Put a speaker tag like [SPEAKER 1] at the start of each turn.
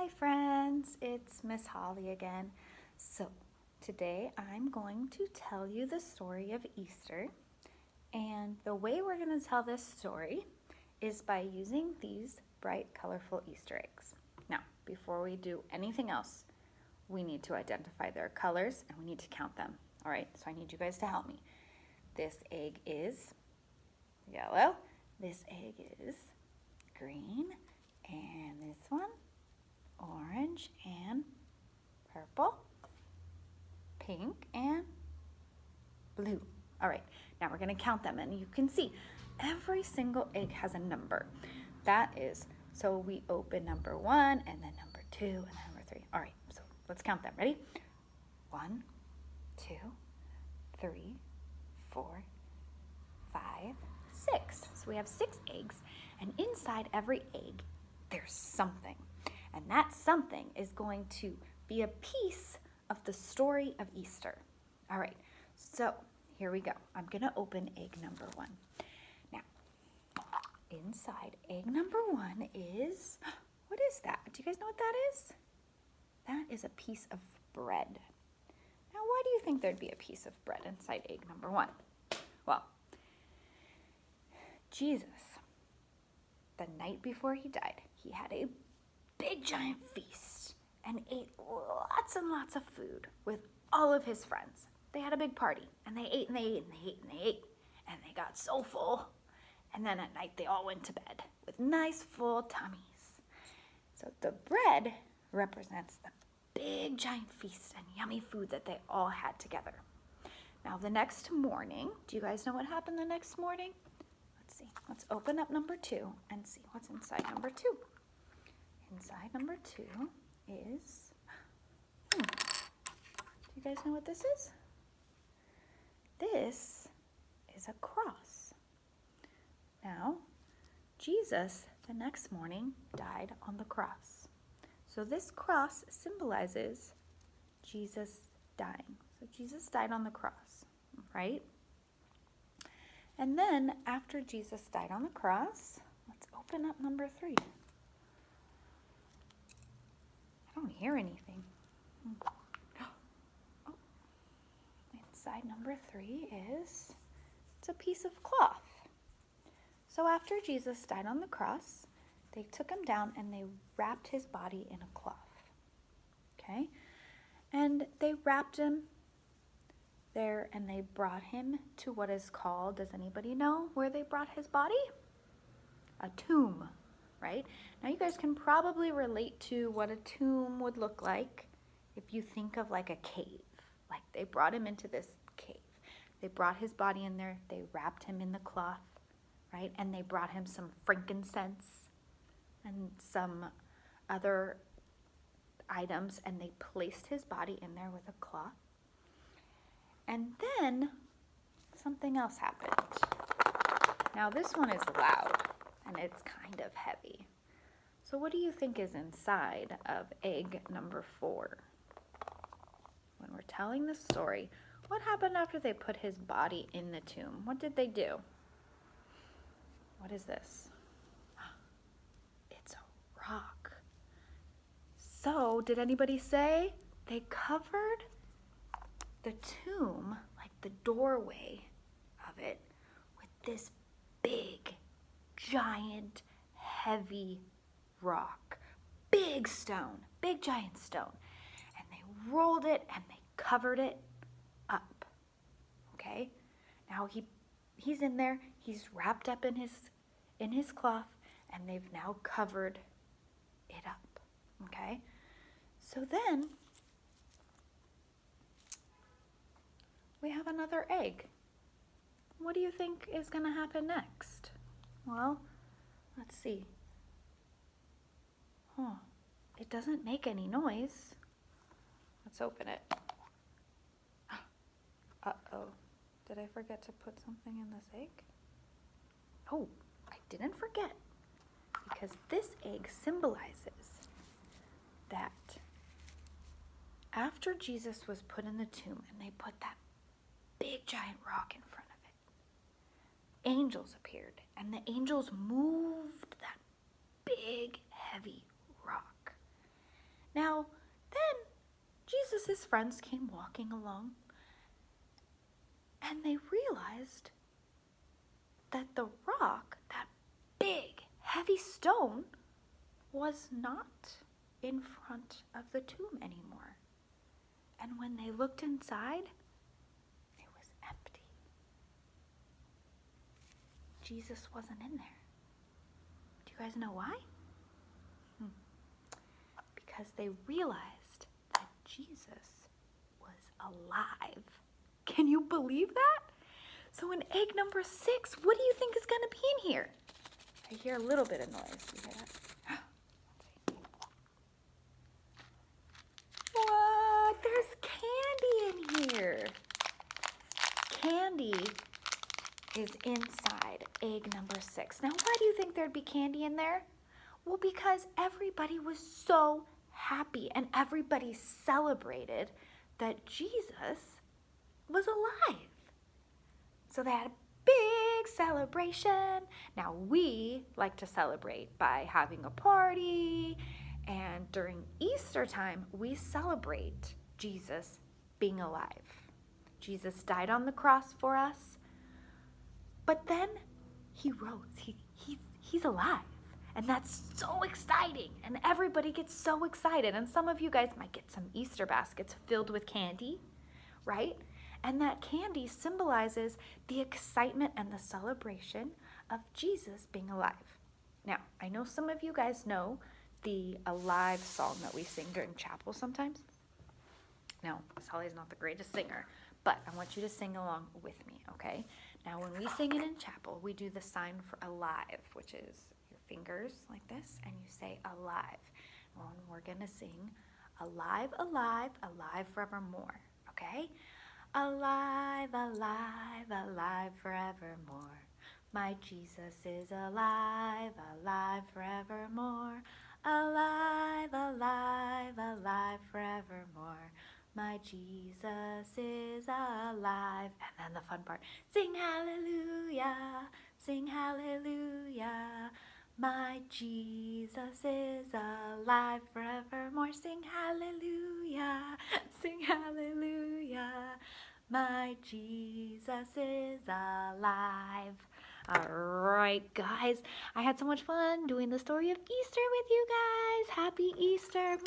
[SPEAKER 1] Hi friends, it's Miss Holly again. So today I'm going to tell you the story of Easter, and the way we're going to tell this story is by using these bright colorful Easter eggs. Now, before we do anything else, we need to identify their colors and we need to count them. All right, so I need you guys to help me. This egg is yellow, this egg is green, and this one orange and purple, pink and blue. All right, now we're going to count them, and you can see every single egg has a number. That is, so we open number 1 and then number 2 and then number 3. All right, so let's count them. Ready? 1, 2, 3, 4, 5, 6. So we have 6 eggs, and inside every egg there's something. And that something is going to be a piece of the story of Easter. All right, so here we go. I'm going to open egg number 1. Now, inside egg number 1 is, what is that? Do you guys know what that is? That is a piece of bread. Now, why do you think there'd be a piece of bread inside egg number 1? Well, Jesus, the night before he died, he had a big giant feast and ate lots and lots of food with all of his friends. They had a big party and they ate and they ate and they ate and they ate and they got so full. And then at night they all went to bed with nice full tummies. So the bread represents the big giant feast and yummy food that they all had together. Now the next morning, do you guys know what happened the next morning? Let's see. Let's open up number 2 and see what's inside number 2. Inside number 2 is, do you guys know what this is? This is a cross. Now, Jesus, the next morning, died on the cross. So this cross symbolizes Jesus dying. So Jesus died on the cross, right? And then after Jesus died on the cross, let's open up number 3. I don't hear anything. Oh. Inside number 3 is, it's a piece of cloth. So after Jesus died on the cross, they took him down and they wrapped his body in a cloth. Okay? And they wrapped him there and they brought him to what is called, does anybody know where they brought his body? A tomb. Right? Now you guys can probably relate to what a tomb would look like if you think of like a cave. Like they brought him into this cave. They brought his body in there. They wrapped him in the cloth, right? And they brought him some frankincense and some other items, and they placed his body in there with a cloth. And then something else happened. Now this one is loud. And it's kind of heavy. So what do you think is inside of egg number 4? When we're telling the story, what happened after they put his body in the tomb? What did they do? What is this? It's a rock. So did anybody say they covered the tomb, like the doorway of it, with this big giant, heavy rock. Big stone, big giant stone. And they rolled it and they covered it up. Okay? Now he's in there, he's wrapped up in his cloth, and they've now covered it up. Okay? So then we have another egg. What do you think is going to happen next? Well, let's see. It doesn't make any noise. Let's open it. Uh-oh. Did I forget to put something in this egg? Oh, I didn't forget. Because this egg symbolizes that after Jesus was put in the tomb and they put that big giant rock in front of it, angels appeared, and the angels moved that big, heavy rock. Now, then Jesus' friends came walking along, and they realized that the rock, that big, heavy stone, was not in front of the tomb anymore. And when they looked inside, it was empty. Jesus wasn't in there. Do you guys know why? Because they realized that Jesus was alive. Can you believe that? So in egg number 6, what do you think is going to be in here? I hear a little bit of noise. You hear that? What? There's candy in here. Candy is inside egg number 6. Now, why do you think there'd be candy in there? Well, because everybody was so happy and everybody celebrated that Jesus was alive. So they had a big celebration. Now we like to celebrate by having a party, and during Easter time, we celebrate Jesus being alive. Jesus died on the cross for us, but then he rose. He's alive. And that's so exciting. And everybody gets so excited. And some of you guys might get some Easter baskets filled with candy, right? And that candy symbolizes the excitement and the celebration of Jesus being alive. Now, I know some of you guys know the Alive song that we sing during chapel sometimes. Now, Sally's not the greatest singer, but I want you to sing along with me, okay? Now, when we sing it in chapel, we do the sign for alive, which is your fingers like this, and you say alive. And we're going to sing alive, alive, alive forevermore, okay? Alive, alive, alive forevermore. My Jesus is alive, alive forevermore. Alive, alive, alive forevermore. My Jesus is alive. And then the fun part. Sing hallelujah, sing hallelujah. My Jesus is alive forevermore. Sing hallelujah, sing hallelujah. My Jesus is alive. All right, guys. I had so much fun doing the story of Easter with you guys. Happy Easter.